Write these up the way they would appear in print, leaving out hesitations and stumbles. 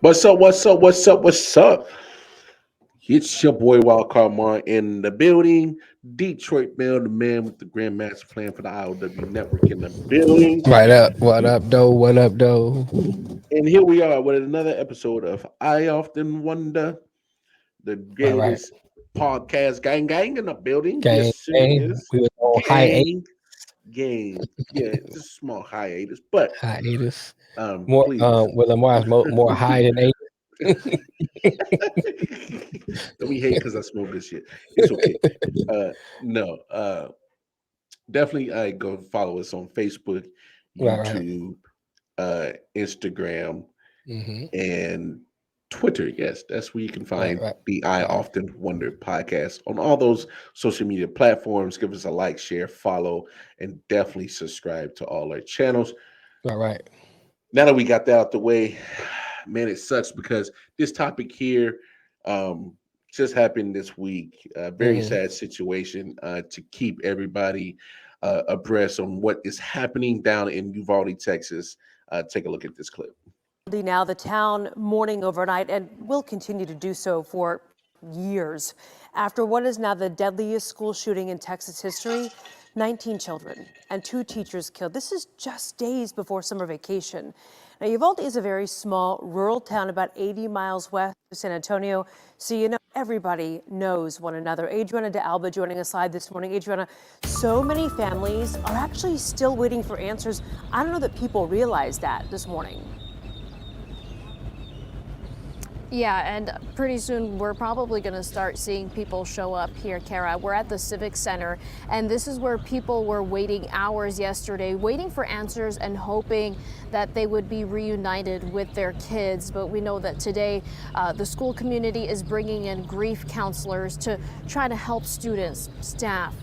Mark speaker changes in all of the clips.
Speaker 1: What's up? What's up? What's up? What's up? It's your boy Wildcard Mar in the building. Detroit Mail, the man with the Grandmaster plan for the IOW Network in the building.
Speaker 2: Right up. What up, though? What up, though?
Speaker 1: And here we are with another episode of I Often Wonder, the
Speaker 2: All right.
Speaker 1: greatest podcast gang in the building.
Speaker 2: Gang,
Speaker 1: Yes, sir,
Speaker 2: gang.
Speaker 1: yes.
Speaker 2: We was on hiatus.
Speaker 1: Gang. Yeah, just a small hiatus, but
Speaker 2: Hiatus.
Speaker 1: please.
Speaker 2: With a more high than eight.
Speaker 1: Don't be hate because I smoke this shit. It's okay. Definitely go follow us on Facebook, YouTube, Instagram, and Twitter. Yes, that's where you can find the I Often Wonder podcast on all those social media platforms. Give us a like, share, follow, and definitely subscribe to all our channels.
Speaker 2: All right.
Speaker 1: Now that we got that out the way, man, it sucks because this topic here just happened this week. Very sad situation to keep everybody abreast on what is happening down in Uvalde, Texas. Take a look at this clip.
Speaker 3: Now the town mourning overnight and will continue to do so for years after what is now the deadliest school shooting in Texas history. 19 children and 2 teachers killed. This is just days before summer vacation. Now, Uvalde is a very small rural town about 80 miles west of San Antonio, so you know everybody knows one another. Adriana de Alba joining us live this morning. Adriana, so many families are actually still waiting for answers. I don't know that people realize that this morning.
Speaker 4: Yeah, and pretty soon we're probably going to start seeing people show up here, Kara. We're at the Civic Center, and this is where people were waiting hours yesterday, waiting for answers and hoping that they would be reunited with their kids. But we know that today the school community is bringing in grief counselors to try to help students, staff,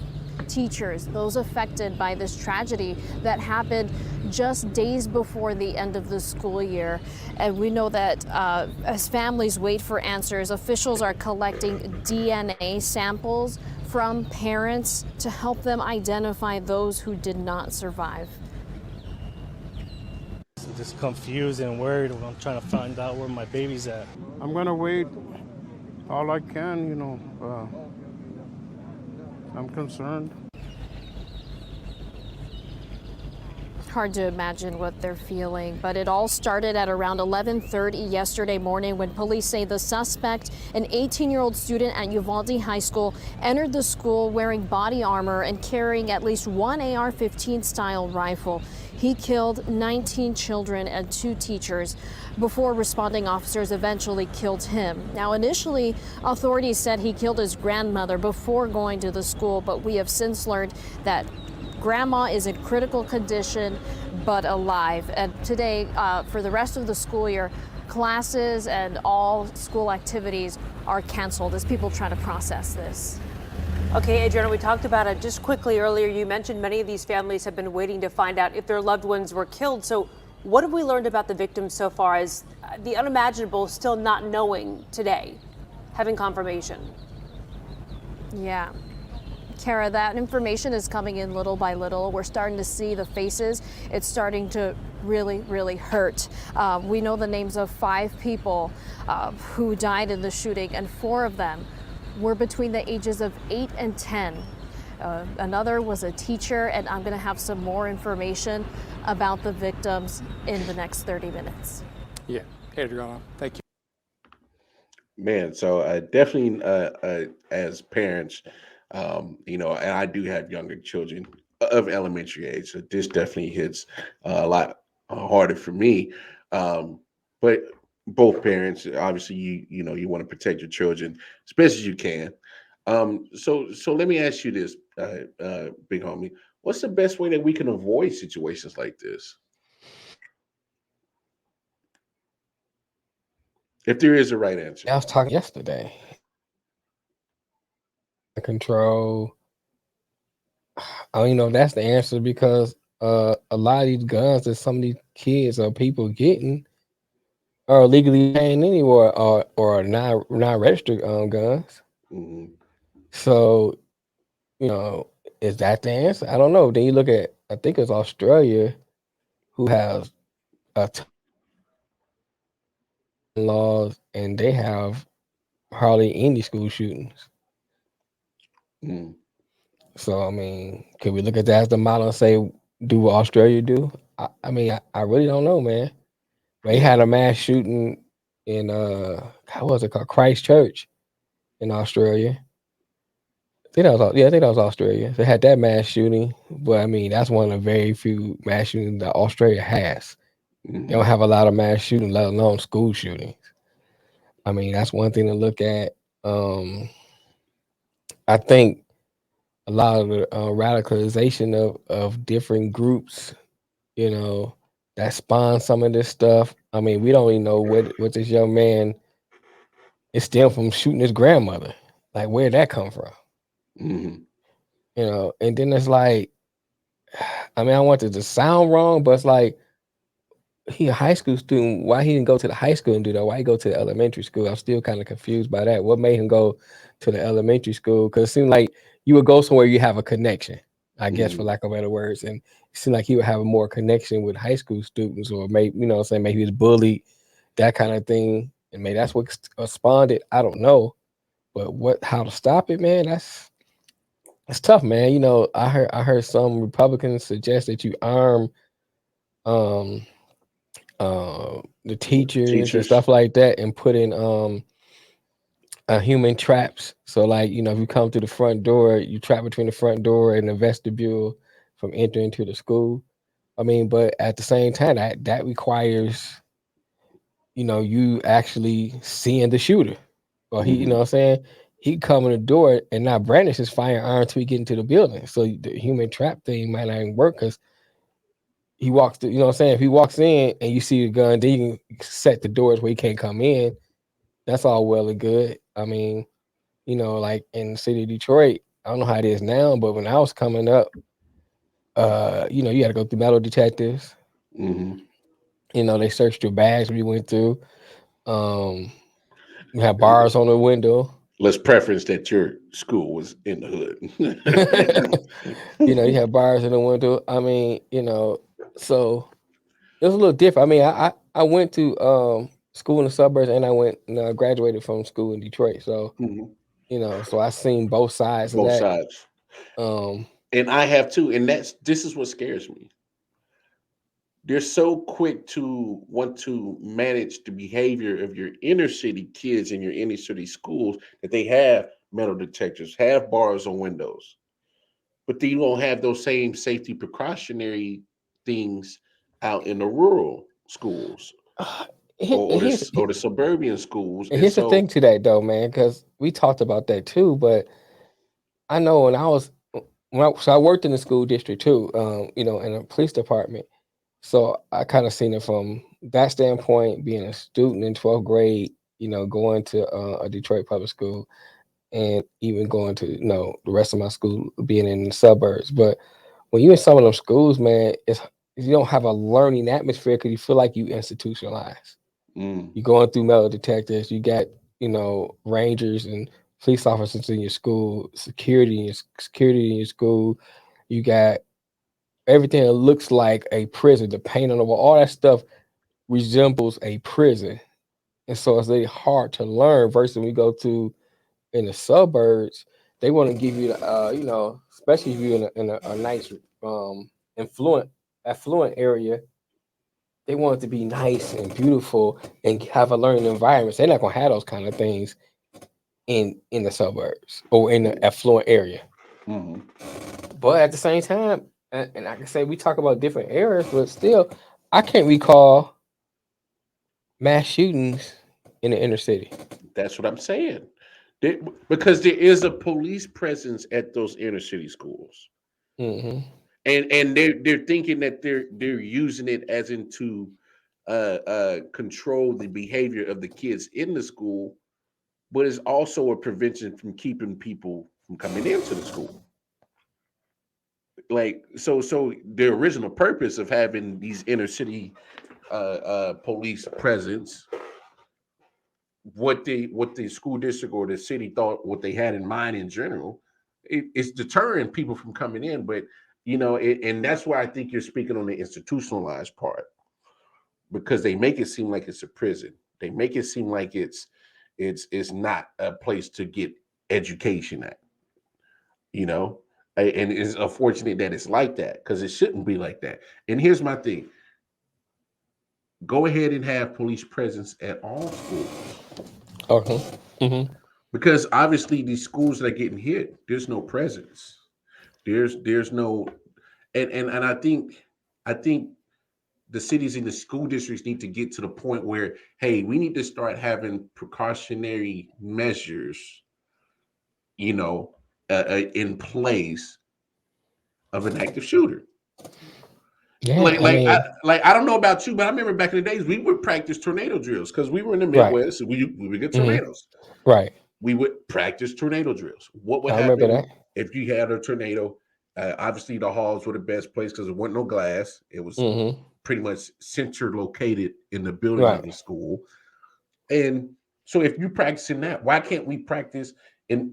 Speaker 4: teachers, those affected by this tragedy that happened just days before the end of the school year. And we know that as families wait for answers, officials are collecting DNA samples from parents to help them identify those who did not survive.
Speaker 5: Just confused and worried when I'm trying to find out where my baby's at.
Speaker 6: I'm gonna wait all I can, I'm concerned.
Speaker 4: Hard to imagine what they're feeling, but it all started at around 11:30 yesterday morning when police say the suspect, an 18-year-old student at Uvalde High School, entered the school wearing body armor and carrying at least one AR-15 style rifle. He killed 19 children and 2 teachers before responding officers eventually killed him. Now, initially, authorities said he killed his grandmother before going to the school, but we have since learned that Grandma is in critical condition, but alive. And today, for the rest of the school year, classes and all school activities are canceled as people try to process this.
Speaker 3: Okay, Adriana, we talked about it just quickly earlier. You mentioned many of these families have been waiting to find out if their loved ones were killed. So what have we learned about the victims so far as the unimaginable still not knowing today, having confirmation?
Speaker 4: Yeah. Kara, that information is coming in little by little. We're starting to see the faces. It's starting to really, really hurt. We know the names of 5 people who died in the shooting, and 4 of them were between the ages of 8 and 10. Another was a teacher, and I'm going to have some more information about the victims in the next 30 minutes.
Speaker 2: Yeah.
Speaker 7: Here to go on. Thank you.
Speaker 1: Man, so definitely as parents, and I do have younger children of elementary age, so this definitely hits a lot harder for me. But both parents, obviously, you want to protect your children as best as you can. So let me ask you this, big homie, what's the best way that we can avoid situations like this, if there is a right answer?
Speaker 2: I was talking yesterday. Control. I don't even know if that's the answer because a lot of these guns that some of these kids or people getting are legally obtained anywhere or not registered guns.
Speaker 1: Mhm.
Speaker 2: So is that the answer? I don't know. Then you look at I think it's Australia who has a ton of laws and they have hardly any school shootings.
Speaker 1: Mm.
Speaker 2: So I mean, can we look at that as the model and say do what Australia do? I mean, I really don't know, man. They
Speaker 1: Yeah.
Speaker 2: had a mass shooting in how was it called? Christchurch in Australia. I think that was Australia. They had that mass shooting, but I mean that's one of the very few mass shootings that Australia has. They don't
Speaker 1: Mhm.
Speaker 2: have a lot of mass shootings, let alone school shootings. I mean, that's one thing to look at. I think a lot of the radicalization of different groups, you know, that spawn some of this stuff. I mean, we don't even know what this young man is still from shooting his grandmother. Like, where'd that come from?
Speaker 1: Mhm.
Speaker 2: And then it's like, I mean, I want it to sound wrong, but it's like he a high school student. Why he didn't go to the high school and do that? Why he go to the elementary school? I'm still kind of confused by that. What made him go to the elementary school? Because it seemed like you would go somewhere you have a connection, I guess, for
Speaker 1: Mhm.
Speaker 2: lack of better words. And it seemed like he would have a more connection with high school students, or maybe what I'm saying, maybe he was bullied, that kind of thing, and maybe that's what spawned it. I don't know, but how to stop it, man? It's tough, man. I heard some Republicans suggest that you arm um the teachers and
Speaker 1: Teachers.
Speaker 2: stuff like that and put in human traps. So like, if you come through the front door, you trap between the front door and the vestibule from entering to the school. I mean, but at the same time, that requires, you actually seeing the shooter. Or he,
Speaker 1: Mhm.
Speaker 2: what I'm saying? He come in the door and not brandish his firearm until he get into the building. So the human trap thing might not even work because he walks through, what I'm saying? If he walks in and you see the gun, then you can set the doors where he can't come in. That's all well and good. I mean, like in the city of Detroit, I don't know how it is now, but when I was coming up, you had to go through metal detectives.
Speaker 1: Mhm.
Speaker 2: They searched your bags when you went through. Um, you had bars on the window.
Speaker 1: Let's preference that your school was in the
Speaker 2: You
Speaker 1: hood.
Speaker 2: had bars in the window. I mean, so it was a little different. I mean, I went to school in the suburbs and I graduated from school in Detroit. So,
Speaker 1: Mhm.
Speaker 2: so I seen both sides of
Speaker 1: Both
Speaker 2: that.
Speaker 1: sides,
Speaker 2: Um,
Speaker 1: and I have too. And this is what scares me. They're so quick to want to manage the behavior of your inner city kids in your inner city schools that they have metal detectors, have bars on windows, but then you don't have those same safety precautionary things out in the rural schools
Speaker 2: and
Speaker 1: or the suburban schools. And
Speaker 2: here's the thing
Speaker 1: so,
Speaker 2: to that though, man, because we talked about that too. But I know so I worked in the school district too, in a police department. So I kind of seen it from that standpoint, being a student in 12th grade, going to a Detroit public school and even going to, the rest of my school being in the suburbs. But when you're in some of them schools, man, you don't have a learning atmosphere because you feel like you institutionalized.
Speaker 1: mm,
Speaker 2: You're going through metal detectors. You got, rangers and police officers in your school, security in your school. You got everything that looks like a prison, the paint on the wall, all that stuff resembles a prison. And so it's very hard to learn versus when we go to in the suburbs, they want to give you the, especially if you're in a nice, affluent area, They want it to be nice and beautiful and have a learning environment. They're not gonna have those kind of things in the suburbs or in the affluent area.
Speaker 1: Mm-hmm.
Speaker 2: But at the same time, and I can say we talk about different areas, but still, I can't recall mass shootings in the inner city.
Speaker 1: That's what I'm saying. Because there is a police presence at those inner city schools,
Speaker 2: Hmm.
Speaker 1: and they're thinking that they're using it as into control the behavior of the kids in the school, but it's also a prevention from keeping people from coming into the school. Like so the original purpose of having these inner city police presence, what the school district or the city thought, what they had in mind in general, it's deterring people from coming in. But and that's why I think you're speaking on the institutionalized part, because they make it seem like it's a prison. They make it seem like it's not a place to get education at. you know and it's unfortunate that it's like that, because it shouldn't be like that. And here's my thing: go ahead and have police presence at all schools,
Speaker 2: Okay. Hmm.
Speaker 1: because obviously these schools that are getting hit, there's no presence. There's no. And I think the cities and the school districts need to get to the point where, hey, we need to start having precautionary measures, you know in place of an active shooter.
Speaker 2: Yeah,
Speaker 1: like
Speaker 2: I
Speaker 1: like I
Speaker 2: mean,
Speaker 1: like I don't know about you, but I remember back in the days we would practice tornado drills because we were in the
Speaker 2: right.
Speaker 1: Midwest. And we would get
Speaker 2: Hmm.
Speaker 1: tornadoes.
Speaker 2: Right.
Speaker 1: We would practice tornado drills. What would
Speaker 2: I remember
Speaker 1: happen
Speaker 2: that.
Speaker 1: if you had a tornado? Obviously, the halls were the best place because there wasn't no glass. It was
Speaker 2: Hmm.
Speaker 1: pretty much center located in the building of
Speaker 2: Right.
Speaker 1: the school. And so, if you're practicing that, why can't we practice in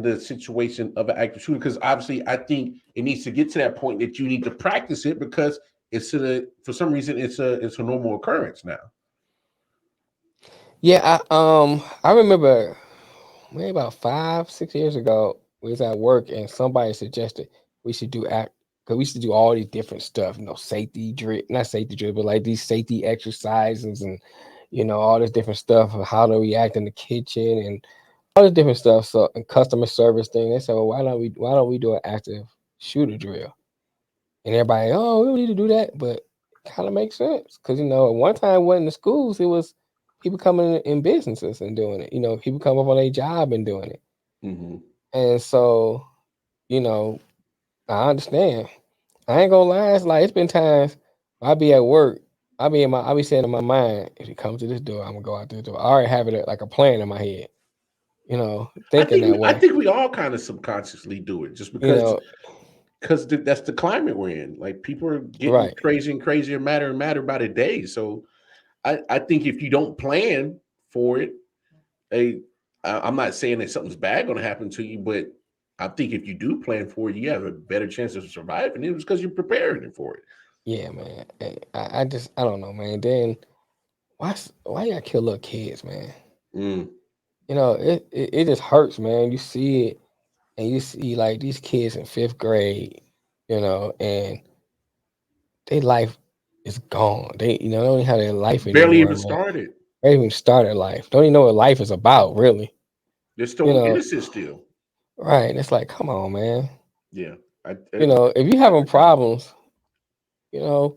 Speaker 1: the situation of an active shooter? Because obviously, I think it needs to get to that point that you need to practice it, because for some reason it's a normal occurrence now.
Speaker 2: Yeah, I remember maybe about 5, 6 years ago, we was at work and somebody suggested we should do act because we used to do all these different stuff, safety drill, not safety drill, but like these safety exercises and all this different stuff of how to react in the kitchen and all this different stuff. So and customer service thing. They said, well, why don't we do an active shooter drill? And everybody, oh, we don't need to do that, but it kind of makes sense because at one time it wasn't the schools, it was people coming in businesses and doing it. People come up on a job and doing it.
Speaker 1: Hmm.
Speaker 2: And so, you know, I understand. I ain't gonna lie, it's been times I be at work, I be saying in my mind, if it comes to this door, I'm gonna go out this door. I already have it like a plan in my head,
Speaker 1: I
Speaker 2: thinking
Speaker 1: think
Speaker 2: that
Speaker 1: I
Speaker 2: way.
Speaker 1: think we all kind of subconsciously do it, just
Speaker 2: You
Speaker 1: because
Speaker 2: know,
Speaker 1: that's the climate we're in. Like, people are getting
Speaker 2: right.
Speaker 1: crazy and crazier, matter and matter by the day. So I think if you don't plan for it, hey, I'm not saying that something's bad going to happen to you, but I think if you do plan for it, you have a better chance of surviving it, because you're preparing for it.
Speaker 2: Yeah, man. I don't know, man. Then why you gotta kill little kids, man?
Speaker 1: Mm.
Speaker 2: It just hurts, man. You see it and you see like these kids in fifth grade, and their life is gone. They don't even have their life
Speaker 1: Barely
Speaker 2: anymore,
Speaker 1: even
Speaker 2: man.
Speaker 1: started.
Speaker 2: They even started life. Don't even know what life is about, really.
Speaker 1: They're
Speaker 2: You
Speaker 1: still
Speaker 2: know,
Speaker 1: innocent still.
Speaker 2: right? And it's like, come on, man.
Speaker 1: Yeah. I,
Speaker 2: If you having problems, you know,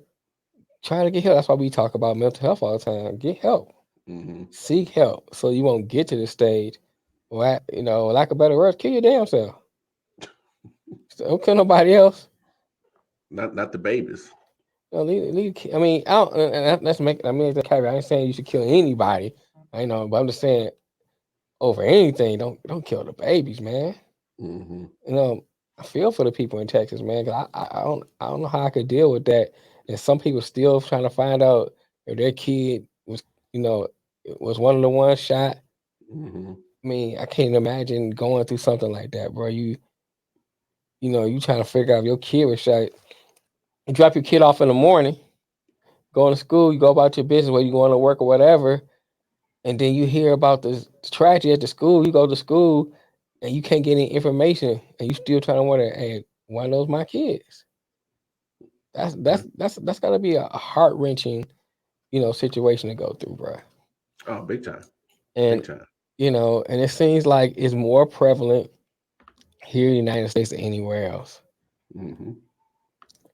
Speaker 2: try to get help. That's why we talk about mental health all the time. Get help.
Speaker 1: mm-hmm.
Speaker 2: Seek help so you won't get to this stage. Or, lack of better words, kill your damn self. Don't kill nobody else.
Speaker 1: Not the babies.
Speaker 2: I mean, I don't, and that's make. I mean, the caveat. I ain't saying you should kill anybody. I know, but I'm just saying over anything, don't kill the babies, man.
Speaker 1: Mm-hmm.
Speaker 2: You know, I feel for the people in Texas, man. 'Cause I don't know how I could deal with that. And some people still trying to find out if their kid was, you know, was one of the ones shot.
Speaker 1: Mm-hmm.
Speaker 2: I mean, I can't imagine going through something like that, bro. You trying to figure out if your kid was shot. You drop your kid off in the morning, going to school, you go about your business, whether you going to work or whatever, and then you hear about the tragedy at the school. You go to school and you can't get any information, and you still trying to wonder, hey, one of those my kids. That's
Speaker 1: Yeah.
Speaker 2: that's that's that's got to be a heart wrenching. situation to go through, bro.
Speaker 1: Oh, big time, big
Speaker 2: And
Speaker 1: time.
Speaker 2: and it seems like it's more prevalent here in the United States than anywhere else.
Speaker 1: Hmm.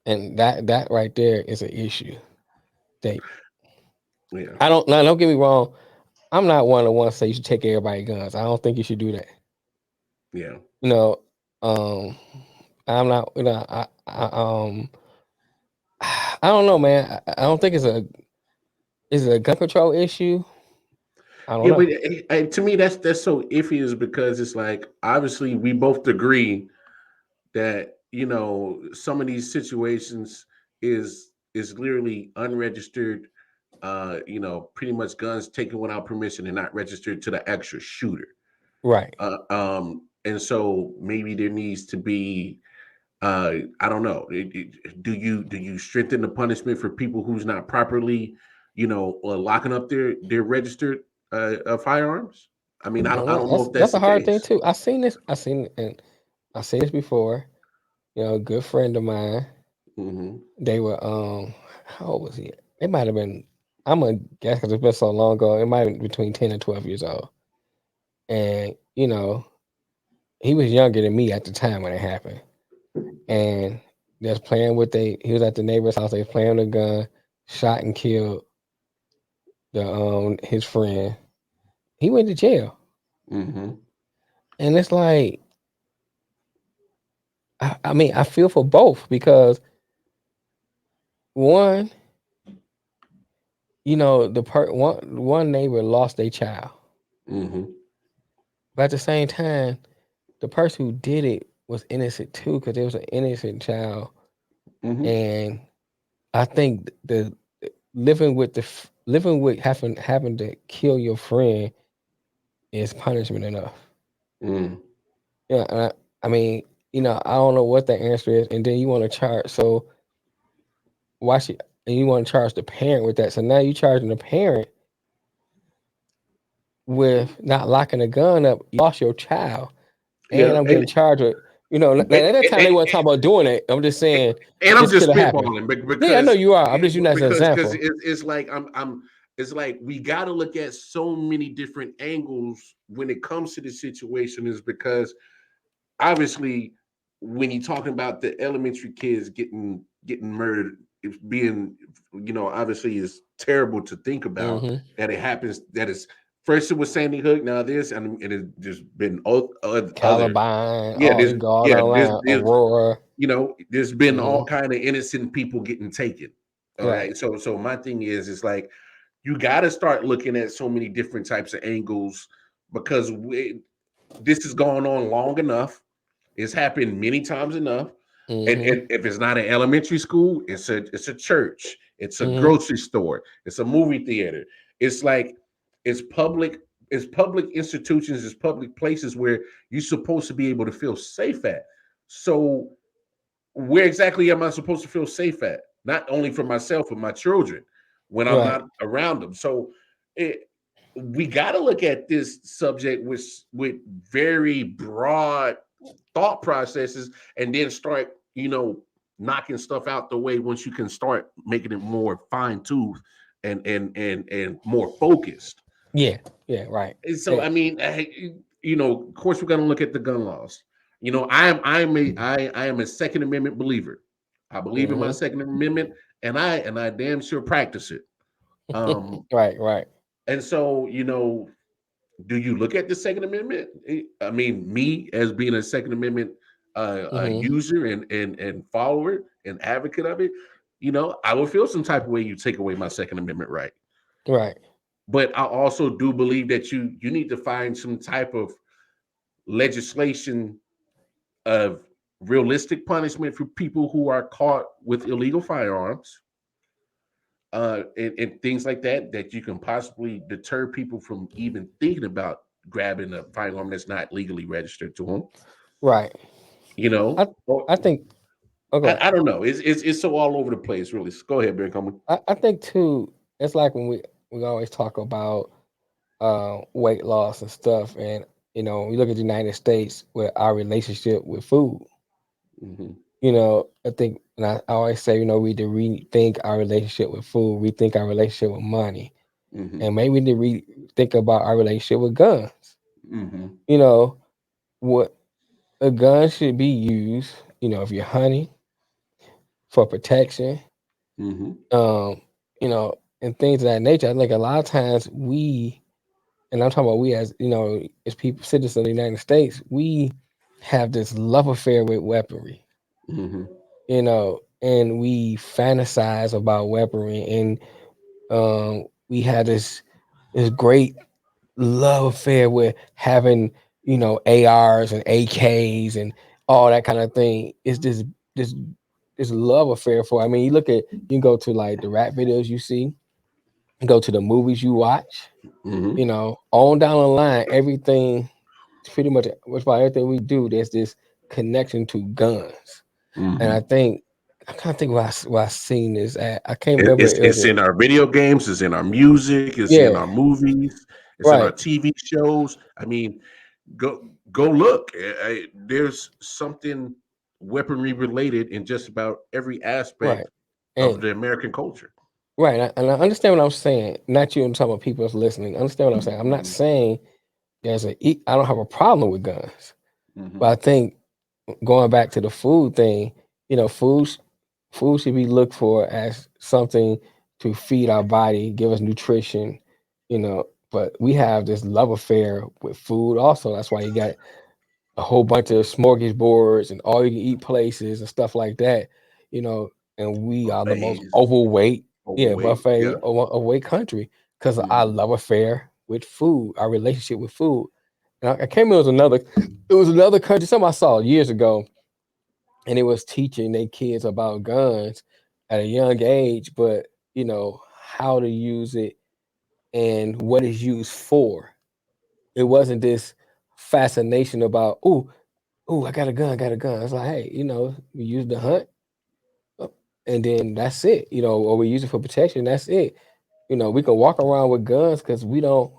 Speaker 2: And that right there is an issue. That
Speaker 1: Yeah,
Speaker 2: I don't now, don't get me wrong. I'm not one of the ones that say you should take everybody's guns. I don't think you should do that.
Speaker 1: yeah.
Speaker 2: You know, um, I'm not. I don't know, man. I don't think is it a gun control issue. I don't
Speaker 1: Yeah, but
Speaker 2: know.
Speaker 1: to me, that's so iffy, is because it's like obviously we both agree that some of these situations is literally unregistered, pretty much guns taken without permission and not registered to the actual shooter.
Speaker 2: Right.
Speaker 1: And so maybe there needs to be, I don't know, do you strengthen the punishment for people who's not properly, locking up their registered firearms? I mean, I
Speaker 2: I
Speaker 1: don't,
Speaker 2: don't
Speaker 1: I
Speaker 2: know.
Speaker 1: don't know if that's
Speaker 2: That's a
Speaker 1: the
Speaker 2: hard thing
Speaker 1: case.
Speaker 2: too. I seen this. I seen and I seen this before. A good friend of mine.
Speaker 1: Hmm.
Speaker 2: They were how old was he? It might have been. I'm gonna guess because it's been so long ago. It might have been between 10 and 12 years old. And he was younger than me at the time when it happened. And just playing with he was at the neighbor's house. They was playing with a gun, shot and killed the his friend. He went to jail,
Speaker 1: Hmm.
Speaker 2: and it's like I mean I feel for both because one, one neighbor lost their child,
Speaker 1: Hmm.
Speaker 2: but at the same time, the person who did it was innocent too because it was an innocent child,
Speaker 1: Hmm.
Speaker 2: and I think the living with having to kill your friend is punishment enough.
Speaker 1: Mm.
Speaker 2: Yeah, I mean, I don't know what the answer is, and then you want to charge. So why should and you want to charge the parent with that? So now you charging the parent with not locking a gun up. You lost your child, and
Speaker 1: Yeah,
Speaker 2: I'm getting charged with. Now, at that time they
Speaker 1: and,
Speaker 2: weren't talking about doing it. I'm just saying
Speaker 1: and I'm
Speaker 2: this could
Speaker 1: just
Speaker 2: have happened.
Speaker 1: spitballing
Speaker 2: Yeah, I know
Speaker 1: because
Speaker 2: you are. I'm just using that as an example.
Speaker 1: it's like I'm it's like we got to look at so many different angles when it comes to the situation, is because obviously when you're talking about the elementary kids getting murdered, it's being obviously is terrible to think about
Speaker 2: Hmm.
Speaker 1: that it happens. That is, first it was Sandy Hook, now this, and it has just been other.
Speaker 2: Columbine,
Speaker 1: Yeah,
Speaker 2: all it go all
Speaker 1: yeah,
Speaker 2: down the line.
Speaker 1: there's
Speaker 2: Aurora.
Speaker 1: there's been all
Speaker 2: Hmm.
Speaker 1: kind of innocent people getting taken. All
Speaker 2: Right.
Speaker 1: right, so my thing is, it's like you got to start looking at so many different types of angles, because this has gone on long enough. It's happened many times enough.
Speaker 2: Hmm.
Speaker 1: And if it's not an elementary school, it's a church, it's a
Speaker 2: Hmm.
Speaker 1: grocery store, it's a movie theater. It's like it's public, it's public institutions, it's public places where you're supposed to be able to feel safe at. So where exactly am I supposed to feel safe at? Not only for myself, but my children when I'm
Speaker 2: Right.
Speaker 1: not around them. So we got to look at this subject with very broad thought processes, and then start knocking stuff out the way once you can start making it more fine tooth and more focused.
Speaker 2: Yeah. Yeah. Right.
Speaker 1: And so
Speaker 2: Yeah.
Speaker 1: I mean, of course we're going to look at the gun laws. I am a Second Amendment believer. I believe in my
Speaker 2: Hmm.
Speaker 1: Second Amendment, and I damn sure practice it. um
Speaker 2: Right. Right.
Speaker 1: and so do you look at the Second Amendment? I mean, me as being a Second Amendment
Speaker 2: Hmm.
Speaker 1: user and follower and advocate of it, I would feel some type of way you take away my Second Amendment right.
Speaker 2: Right.
Speaker 1: But I also do believe that you need to find some type of legislation of realistic punishment for people who are caught with illegal firearms, and things like that you can possibly deter people from even thinking about grabbing a firearm that's not legally registered to them.
Speaker 2: Right. I
Speaker 1: Or
Speaker 2: I think. Okay.
Speaker 1: I don't know. It's so all over the place, really. Go ahead, Ben Coleman.
Speaker 2: I think too. It's like when we always talk about weight loss and stuff, and we look at the United States with our relationship with food.
Speaker 1: Hmm.
Speaker 2: I think, and I always say, we need to rethink our relationship with food, rethink our relationship with money,
Speaker 1: Mm-hmm.
Speaker 2: and maybe we need to rethink about our relationship with guns.
Speaker 1: Mm-hmm.
Speaker 2: You know, what a gun should be used, if you're hunting for protection,
Speaker 1: Mm-hmm.
Speaker 2: um, and things of that nature. I think a lot of times and I'm talking about we as, as people, citizens of the United States, we have this love affair with weaponry,
Speaker 1: Mm-hmm.
Speaker 2: and we fantasize about weaponry, and we have this great love affair with having, ARs and AKs and all that kind of thing. It's this this love affair for. I mean, you can go to like the rap videos you see, go to the movies you watch,
Speaker 1: Mm-hmm.
Speaker 2: on down the line, everything, pretty much about everything we do, there's this connection to guns. And
Speaker 1: Mm-hmm.
Speaker 2: I can't think where I seen this at. I can't remember. It was
Speaker 1: It's in our video games, it's in our music, it's in our
Speaker 2: yeah,
Speaker 1: movies, it's in our
Speaker 2: right,
Speaker 1: TV shows. I mean, go look. There's something weaponry related in just about every
Speaker 2: right.
Speaker 1: aspect of
Speaker 2: And
Speaker 1: the American culture.
Speaker 2: right, and I understand what I'm saying. Not you, I'm talking about people that's listening. Understand what I'm saying. I'm not
Speaker 1: Mm-hmm.
Speaker 2: saying I don't have a problem with guns,
Speaker 1: Mm-hmm.
Speaker 2: but I think going back to the food thing, you know, food sh- food should be looked for as something to feed our body, give us nutrition, you know. But we have this love affair with food also. That's why you got a whole bunch of smorgasbords and all you can eat places and stuff like that, you know. And we are the most
Speaker 1: Buffets,
Speaker 2: overweight, yeah,
Speaker 1: overweight.
Speaker 2: buffet
Speaker 1: Yeah.
Speaker 2: overweight country because of our
Speaker 1: Mm-hmm.
Speaker 2: love affair with food, our relationship with food. And I came in, it was another country, something I saw years ago, and it was teaching their kids about guns at a young age, but how to use it and what it's used for. It wasn't this fascination about, I got a gun, I got a gun. It's like, hey, we use the hunt, uh, and then that's it, or we use it for protection. That's it. We can walk around with guns because we don't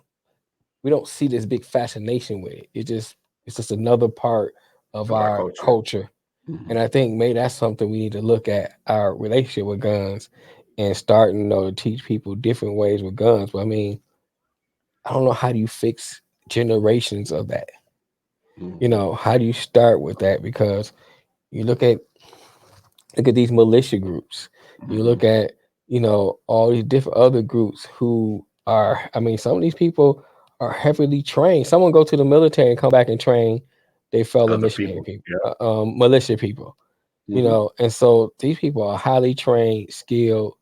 Speaker 2: see this big fascination with it. It's just another part of
Speaker 1: Of our
Speaker 2: our
Speaker 1: culture.
Speaker 2: culture.
Speaker 1: Mm-hmm.
Speaker 2: And I think maybe that's something we need to look at our relationship with guns and start, to teach people different ways with guns. But I mean, I don't know, how do you fix generations of that?
Speaker 1: Mm-hmm.
Speaker 2: How do you start with that? Because you look at these militia groups. You
Speaker 1: Mm-hmm.
Speaker 2: look at, all these different other groups who are, I mean, some of these people are heavily trained. Someone go to the military and come back and train their fellow
Speaker 1: Other
Speaker 2: missionary
Speaker 1: people.
Speaker 2: people,
Speaker 1: Yeah.
Speaker 2: militia people,
Speaker 1: Mm-hmm.
Speaker 2: and so these people are highly trained, skilled,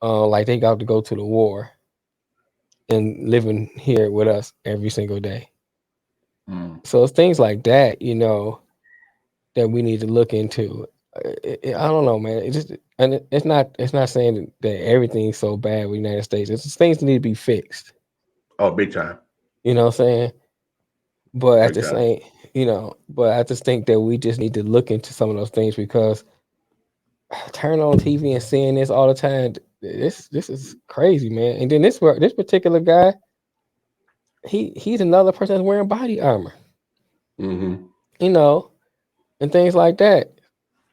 Speaker 2: like they got to go to the war and living here with us every single day.
Speaker 1: Mm.
Speaker 2: So it's things like that, that we need to look into. I don't know, man. It's not saying that everything's so bad with the United States. It's just things that need to be fixed.
Speaker 1: Oh, big time.
Speaker 2: You know what I'm saying? But at
Speaker 1: Big
Speaker 2: the
Speaker 1: time.
Speaker 2: same, but I just think that we just need to look into some of those things because turn on TV and seeing this all the time. This is crazy, man. And then this particular guy, he's another person that's wearing body armor,
Speaker 1: Mm-hmm.
Speaker 2: you know, and things like that.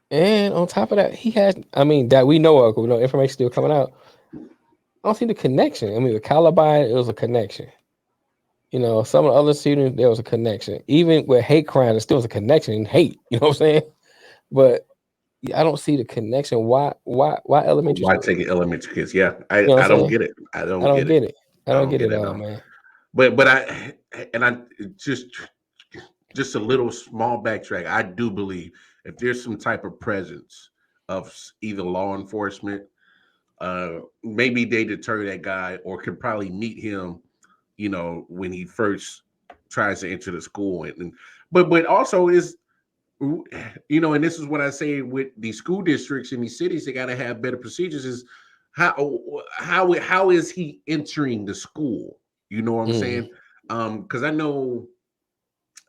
Speaker 2: And on top of that, he has, I mean, that we know of, 'cause we know information still coming out. I don't see the connection. I mean, with Columbine, it was a connection. Some of the other students, there was a connection. Even with hate crimes, there still was a connection in hate. You know what I'm saying? But I don't see the connection. Why elementary
Speaker 1: Why
Speaker 2: school?
Speaker 1: take it elementary kids? Yeah,
Speaker 2: You know
Speaker 1: I
Speaker 2: what I'm
Speaker 1: don't
Speaker 2: saying?
Speaker 1: get it. I
Speaker 2: I
Speaker 1: don't
Speaker 2: don't
Speaker 1: get it.
Speaker 2: get it. I
Speaker 1: I
Speaker 2: don't
Speaker 1: don't
Speaker 2: get
Speaker 1: get
Speaker 2: it
Speaker 1: it at
Speaker 2: all,
Speaker 1: all.
Speaker 2: man.
Speaker 1: But I just just a little small backtrack. I do believe if there's some type of presence of either law enforcement, maybe they deter that guy or could probably meet him, when he first tries to enter the school. But also is, and this is what I say with these school districts in these cities, they got to have better procedures. Is how is he entering the school? You know what I'm
Speaker 2: Mm,
Speaker 1: saying? Because I know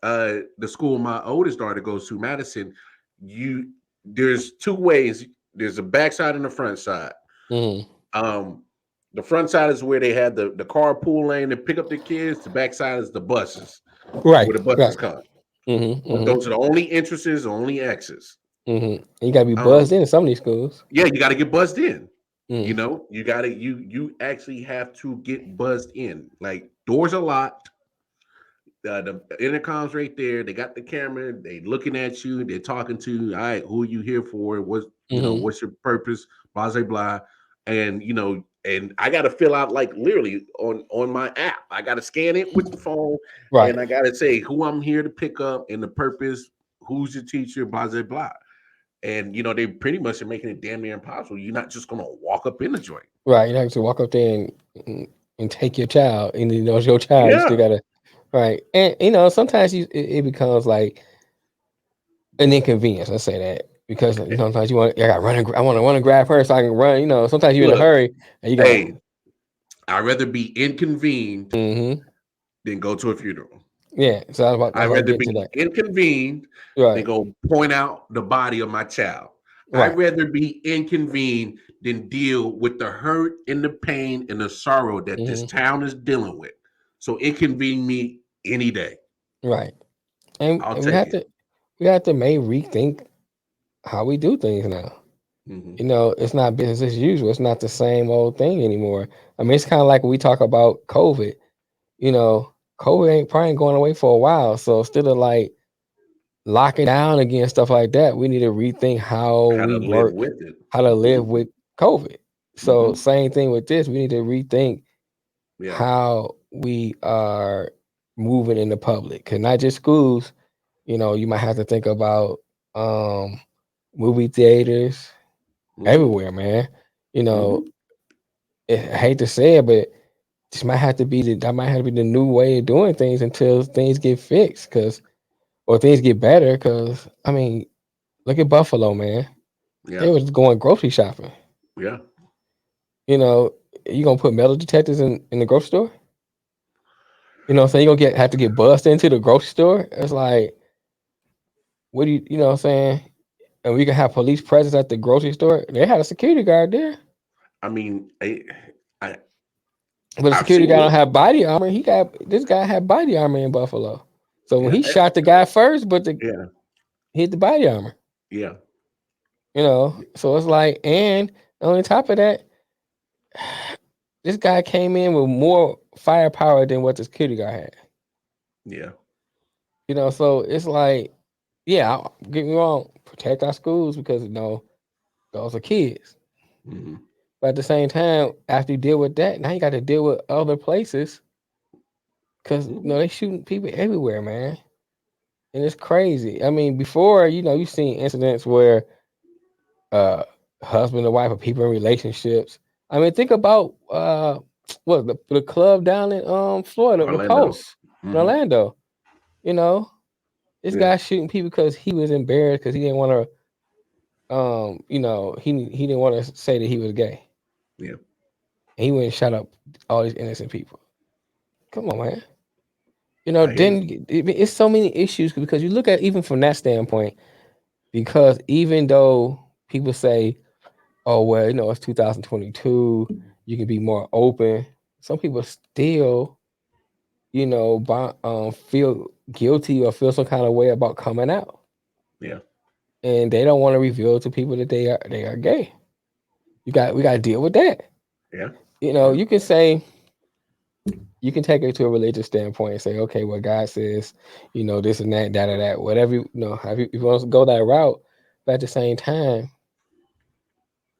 Speaker 1: the school my oldest daughter goes to, Madison. You There's two ways. There's a backside and a front side.
Speaker 2: mm.
Speaker 1: Um, the front side is where they had the carpool lane to pick up the kids. The backside is the buses,
Speaker 2: Right,
Speaker 1: where the buses
Speaker 2: right.
Speaker 1: come.
Speaker 2: Mm-hmm,
Speaker 1: But
Speaker 2: mm-hmm.
Speaker 1: those are the only entrances, only exits.
Speaker 2: You gotta be buzzed
Speaker 1: Um,
Speaker 2: in some of these schools.
Speaker 1: yeah, you got to get buzzed in. You
Speaker 2: Mm.
Speaker 1: know, you actually have to get buzzed in. Like doors are locked. The intercom's right there. They got the camera. They looking at you. They're talking to you. All right, who are you here for?
Speaker 2: Mm-hmm.
Speaker 1: What's your purpose? Blah blah blah. And and I got to fill out like literally on my app. I got to scan it with the phone,
Speaker 2: Right.
Speaker 1: and I got to say who I'm here to pick up and the purpose. Who's your teacher? Blah blah blah. And they pretty much are making it damn near impossible. You're not just gonna walk up in the joint.
Speaker 2: Right. You have to walk up there and take your child, and it's your child. You still
Speaker 1: Yeah,
Speaker 2: gotta right. And sometimes it becomes like an inconvenience. Let's say that because sometimes you want I got run. I want to run and grab her so I can run. Sometimes you're in a
Speaker 1: look,
Speaker 2: hurry and you got.
Speaker 1: hey, I'd rather be inconvened
Speaker 2: Mm-hmm.
Speaker 1: than go to a funeral.
Speaker 2: Yeah. So
Speaker 1: I'd
Speaker 2: that's what I'm
Speaker 1: rather
Speaker 2: getting to
Speaker 1: be
Speaker 2: that.
Speaker 1: inconvened than
Speaker 2: Right.
Speaker 1: go point out the body of my child. I'd
Speaker 2: Right.
Speaker 1: rather be inconvened than deal with the hurt and the pain and the sorrow that this
Speaker 2: Mm-hmm.
Speaker 1: town is dealing with. So inconvene me any day.
Speaker 2: Right. And,
Speaker 1: I'll
Speaker 2: and
Speaker 1: take it.
Speaker 2: we have to maybe rethink how we do things now.
Speaker 1: Mhm.
Speaker 2: It's not business as usual. It's not the same old thing anymore. I mean, it's kind of like when we talk about COVID. COVID ain't probably going away for a while. So instead of like locking down again, stuff like that, we need to rethink how
Speaker 1: How to
Speaker 2: we
Speaker 1: live
Speaker 2: work,
Speaker 1: with it.
Speaker 2: how to live
Speaker 1: Mhm.
Speaker 2: with COVID. So
Speaker 1: Mhm.
Speaker 2: same thing with this. We need to rethink
Speaker 1: Yeah.
Speaker 2: how we are moving in the public. Cause not just schools, you might have to think about um movie theaters
Speaker 1: Mhm.
Speaker 2: everywhere, man. You know,
Speaker 1: Mhm.
Speaker 2: I hate to say it, but this might have to be that might have to be the new way of doing things until things get fixed, or things get better. Cause I mean, look at Buffalo, man. They
Speaker 1: Yeah.
Speaker 2: was going grocery shopping.
Speaker 1: Yeah.
Speaker 2: You know, you gonna put metal detectors in the grocery store? So you gonna have to get bussed into the grocery store? It's like, what do you know what I'm saying? And we can have police presence at the grocery store. They had a security guard there,
Speaker 1: I mean, I
Speaker 2: but the
Speaker 1: I've
Speaker 2: security
Speaker 1: seen
Speaker 2: guy don't
Speaker 1: it.
Speaker 2: have body armor. This guy had body armor in Buffalo. So when
Speaker 1: Yeah.
Speaker 2: he shot the guy first, but
Speaker 1: Yeah.
Speaker 2: hit the body armor.
Speaker 1: Yeah.
Speaker 2: So it's like, and on top of that, this guy came in with more firepower than what the security guard had.
Speaker 1: Yeah.
Speaker 2: So it's like, yeah, get me wrong, protect our schools because those are kids.
Speaker 1: Mhm.
Speaker 2: But at the same time, after you deal with that, now you got to deal with other places because
Speaker 1: Mhm.
Speaker 2: they shooting people everywhere, man, and it's crazy. I mean, before you've seen incidents where uh husband and wife or people in relationships. I mean, think about what the club down in Florida, the
Speaker 1: Orlando.
Speaker 2: Post in
Speaker 1: Mhm.
Speaker 2: Orlando. You know, this
Speaker 1: Yeah.
Speaker 2: guy shooting people because he was embarrassed because he didn't want to he didn't want to say that he was gay.
Speaker 1: Yeah.
Speaker 2: And he went and shot up all these innocent people. Come on, man.
Speaker 1: I hear you.
Speaker 2: Then it's so many issues because you look at even from that standpoint, because even though people say, oh well, it's 2022, you can be more open. Some people still, feel guilty or feel some kind of way about coming out,
Speaker 1: Yeah.
Speaker 2: and they don't want to reveal to people that they are gay. We got to deal with that.
Speaker 1: Yeah. Yeah.
Speaker 2: You can say you can take it to a religious standpoint and say, okay, well, God says, this and that, that or that, whatever if you want to go that route, but at the same time,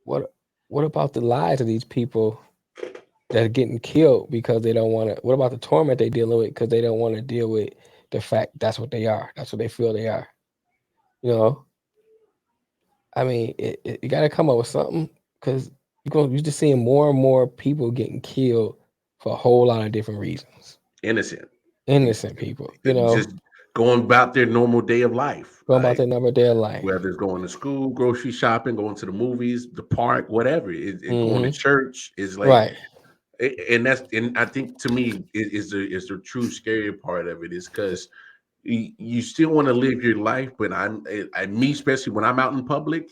Speaker 2: what what about the lives of these people that are getting killed because they don't want to? What about the torment they dealing with because they don't want to deal with the fact that's what they are, that's what they feel they are. You know, I mean, you got to come up with something because you're just seeing more and more people getting killed for a whole lot of different reasons.
Speaker 1: Innocent.
Speaker 2: Innocent people,
Speaker 1: Just going about their normal day of life.
Speaker 2: going about
Speaker 1: Like
Speaker 2: their number of their life.
Speaker 1: whether it's going to school, grocery shopping, going to the movies, the park, whatever, going to
Speaker 2: Hmm.
Speaker 1: church is like,
Speaker 2: Right.
Speaker 1: and I think to me is the true scary part of it is because you still want to live your life, but me especially when I'm out in public,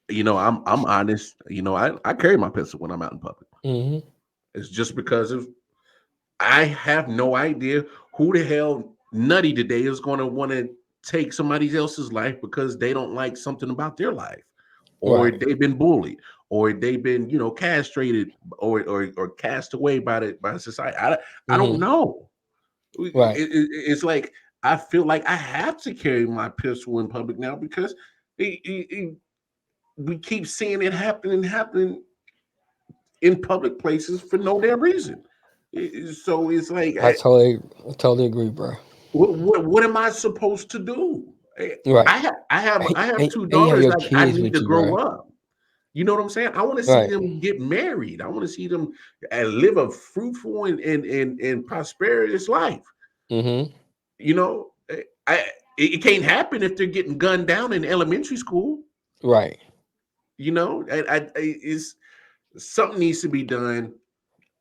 Speaker 1: I'm honest. I carry my pistol when I'm out in public.
Speaker 2: Hmm.
Speaker 1: It's just because of I have no idea who the hell nutty today is going to want to take somebody else's life because they don't like something about their life, or
Speaker 2: Right.
Speaker 1: they've been bullied, or they've been, castrated, or cast away by society. I don't
Speaker 2: Hmm.
Speaker 1: know.
Speaker 2: Right.
Speaker 1: It's like I feel like I have to carry my pistol in public now because we keep seeing it happening in public places for no damn reason. So it's like,
Speaker 2: I totally agree, bro.
Speaker 1: what am I supposed to do?
Speaker 2: Right.
Speaker 1: I have two
Speaker 2: And you have
Speaker 1: daughters
Speaker 2: your
Speaker 1: that I
Speaker 2: kids
Speaker 1: need
Speaker 2: with
Speaker 1: to
Speaker 2: you, bro.
Speaker 1: grow up. You know what I'm saying? I want to see
Speaker 2: Right.
Speaker 1: them get married. I want to see them live a fruitful and prosperous life.
Speaker 2: Hmm.
Speaker 1: You know, it can't happen if they're getting gunned down in elementary school.
Speaker 2: Right.
Speaker 1: It's something needs to be done.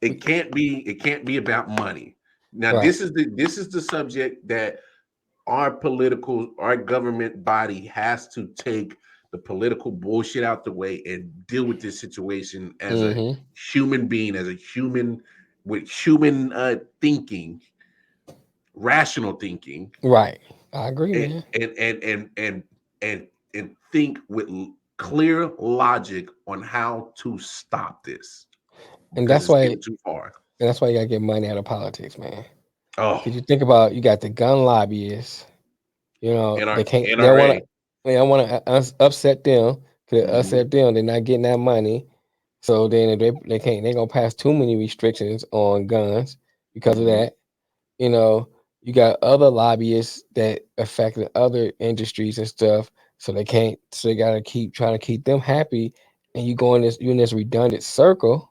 Speaker 1: It can't be about money. Now
Speaker 2: Right.
Speaker 1: this is the subject that our government body has to take the political bullshit out the way and deal with this situation as a
Speaker 2: Hmm.
Speaker 1: human being, as a human with human thinking, rational thinking,
Speaker 2: Right. I agree,
Speaker 1: and
Speaker 2: man.
Speaker 1: and and and and and, and think with clear logic on how to stop this
Speaker 2: And
Speaker 1: because
Speaker 2: that's
Speaker 1: it's
Speaker 2: why
Speaker 1: getting too far.
Speaker 2: you gotta get money out of politics, man.
Speaker 1: Oh,
Speaker 2: Because you think about, you got the gun lobbyists. They don't want
Speaker 1: NRA.
Speaker 2: to. They don't want to upset them. Cause
Speaker 1: Mhm,
Speaker 2: upset them, they're not getting that money. So then if they can't. They're gonna pass too many restrictions on guns because of
Speaker 1: mhm,
Speaker 2: that. You know, you got other lobbyists that affecting other industries and stuff. So they can't. So they gotta keep trying to keep them happy. And you in this redundant circle,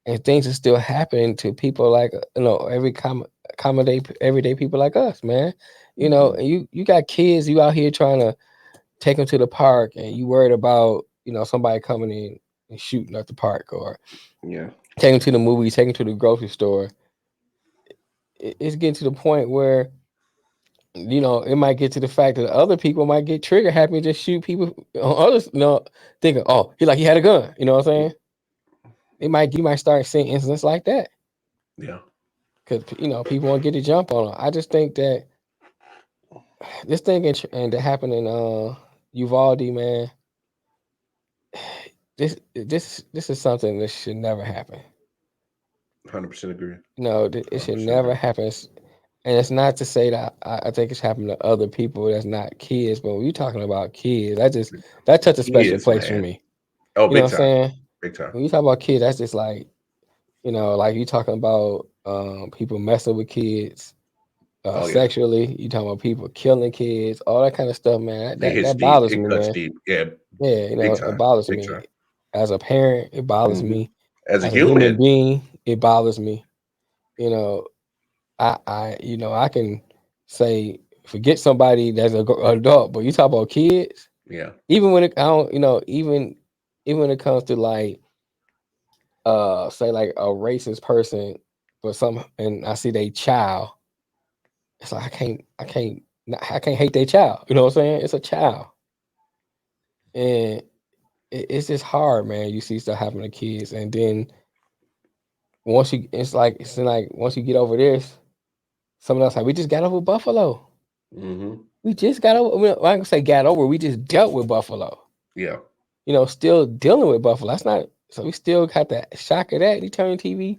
Speaker 2: and things are still happening to people like, accommodate everyday people like us, man.
Speaker 1: mhm.
Speaker 2: And you got kids, you out here trying to take them to the park, and you worried about somebody coming in and shooting at the park, or
Speaker 1: Yeah.
Speaker 2: take them to the movies, take them to the grocery store. It's getting to the point where it might get to the fact that other people might get trigger happy and just shoot people on others. Thinking, oh, he had a gun. You know what I'm
Speaker 1: Yeah.
Speaker 2: saying? You might start seeing incidents like that
Speaker 1: Yeah.
Speaker 2: because people want to get a jump on them. I just think that this thing and that happened in Uvalde, man. This is something that should never happen.
Speaker 1: 100% agree.
Speaker 2: No, it should
Speaker 1: 100%
Speaker 2: never
Speaker 1: agree.
Speaker 2: happen. And it's not to say that I think it's happened to other people that's not kids, but when you're talking about kids, that touch a special
Speaker 1: Kids,
Speaker 2: place for
Speaker 1: man.
Speaker 2: me.
Speaker 1: Oh,
Speaker 2: You know
Speaker 1: big
Speaker 2: what I'm
Speaker 1: time.
Speaker 2: saying?
Speaker 1: Big time.
Speaker 2: When you talk about kids, that's just like, like you talking about people messing with kids
Speaker 1: Oh, yeah.
Speaker 2: sexually. You talking about people killing kids, all that kind of stuff, man.
Speaker 1: It hits
Speaker 2: That
Speaker 1: deep.
Speaker 2: bothers
Speaker 1: It
Speaker 2: me,
Speaker 1: cuts
Speaker 2: man.
Speaker 1: deep. Yeah.
Speaker 2: Yeah,
Speaker 1: Big
Speaker 2: it
Speaker 1: time.
Speaker 2: bothers
Speaker 1: Big
Speaker 2: me.
Speaker 1: time.
Speaker 2: As a parent, it bothers
Speaker 1: Hmm.
Speaker 2: me.
Speaker 1: As a
Speaker 2: As a human
Speaker 1: human,
Speaker 2: being, it bothers me. You know, I can say forget somebody that's a adult, but you talk about kids.
Speaker 1: yeah.
Speaker 2: Even when I don't, even when it comes to like, say like a racist person, but and I see they child, it's like I can't hate their child. You know what I'm saying? It's a child, and it's just hard, man. You see stuff happen to kids, and then it's like once you get over this, someone else like we just got over Buffalo.
Speaker 1: Hmm.
Speaker 2: We just got over. I'm not gonna say got over. We just dealt with Buffalo.
Speaker 1: Yeah.
Speaker 2: Still dealing with Buffalo. That's not. So we still got the shock of that. You turn TV.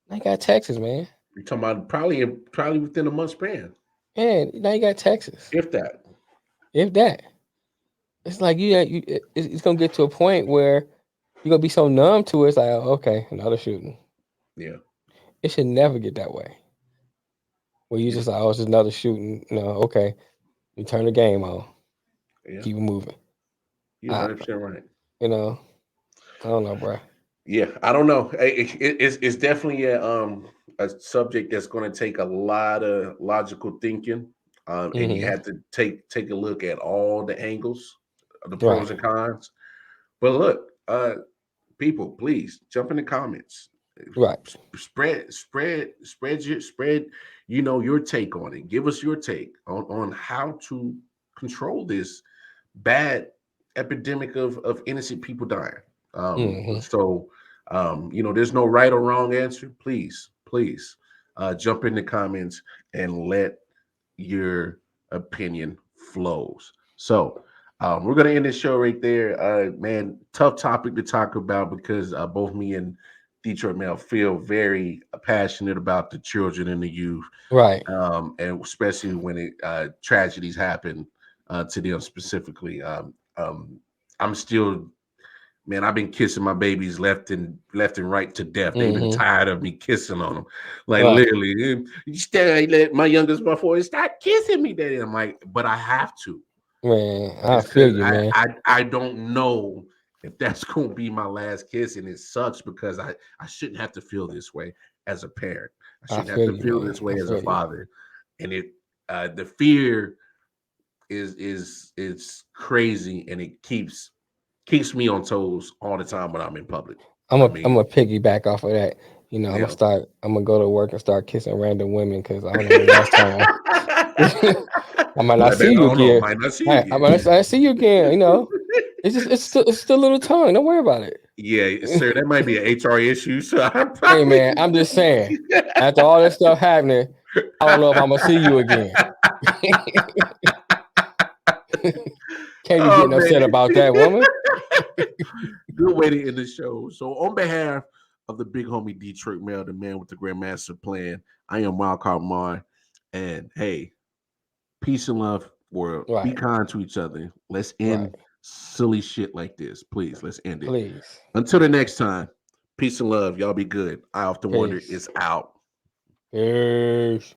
Speaker 2: Now you got Texas, man.
Speaker 1: You're talking about probably within a month span,
Speaker 2: And now you got Texas.
Speaker 1: if that.
Speaker 2: If that, it's like it's gonna get to a point where you're gonna be so numb to it. It's like, oh, okay, another shooting.
Speaker 1: Yeah.
Speaker 2: It should never get that way. Where you
Speaker 1: Yeah.
Speaker 2: just like, oh, it's just another shooting. No, okay, you turn the game on,
Speaker 1: Yeah.
Speaker 2: keep it moving.
Speaker 1: You're
Speaker 2: I,
Speaker 1: 100% right.
Speaker 2: you know, I don't know, bro.
Speaker 1: Yeah. I don't know. It's definitely a subject that's going to take a lot of logical thinking. And you
Speaker 2: Hmm.
Speaker 1: have to take a look at all the angles, the pros
Speaker 2: Right,
Speaker 1: and cons. But look, people, please jump in the comments.
Speaker 2: right.
Speaker 1: Spread your take on it. Give us your take on how to control this bad epidemic of innocent people dying.
Speaker 2: Hmm.
Speaker 1: There's no right or wrong answer. Please jump in the comments and let your opinion flows. So we're gonna end this show right there. Man, tough topic to talk about because both me and Detroit Mel feel very passionate about the children and the youth,
Speaker 2: Right.
Speaker 1: and especially when tragedies happen to them specifically. I'm still, man, I've been kissing my babies left and right to death. They've been tired of me kissing on them, like
Speaker 2: Right.
Speaker 1: literally. Let my youngest, my 4, stop kissing me, daddy. I'm like, but I have to.
Speaker 2: Man, I
Speaker 1: It's
Speaker 2: feel
Speaker 1: because
Speaker 2: you, man.
Speaker 1: I don't know if that's going to be my last kiss, and it sucks because I shouldn't have to feel this way as a parent. I
Speaker 2: I
Speaker 1: shouldn't have
Speaker 2: feel
Speaker 1: to
Speaker 2: you,
Speaker 1: feel
Speaker 2: man.
Speaker 1: this way
Speaker 2: I
Speaker 1: as a
Speaker 2: feel you.
Speaker 1: father, and the fear is crazy, and it keeps me on toes all the time when I'm in public.
Speaker 2: I'm
Speaker 1: I
Speaker 2: a
Speaker 1: mean,
Speaker 2: piggyback off of that. You know,
Speaker 1: yeah.
Speaker 2: I'm gonna go to work and start kissing random women because I don't know the last time. I might not
Speaker 1: Like,
Speaker 2: see
Speaker 1: baby, I
Speaker 2: you
Speaker 1: don't know,
Speaker 2: again.
Speaker 1: might not see you
Speaker 2: I
Speaker 1: again.
Speaker 2: might not see you again. You know, it's still a little tongue. Don't worry about it.
Speaker 1: Yeah, sir, that might be an HR issue. So I
Speaker 2: Hey
Speaker 1: probably
Speaker 2: man, I'm just saying. After all this stuff happening, I don't know if I'm gonna see you again. Can't be
Speaker 1: Oh
Speaker 2: getting upset
Speaker 1: man.
Speaker 2: about that, woman.
Speaker 1: Good way to end the show. So on behalf of the big homie Detroit Mel, the man with the Grandmaster plan, I am Wildcard Mar. And hey, peace and love, world. Be
Speaker 2: Right,
Speaker 1: kind to each other. Let's
Speaker 2: right.
Speaker 1: end silly shit like this. Please, let's end it.
Speaker 2: Please.
Speaker 1: Until the next time, peace and love. Y'all be good. I Often Wonder
Speaker 2: Peace.
Speaker 1: is out.
Speaker 2: Peace.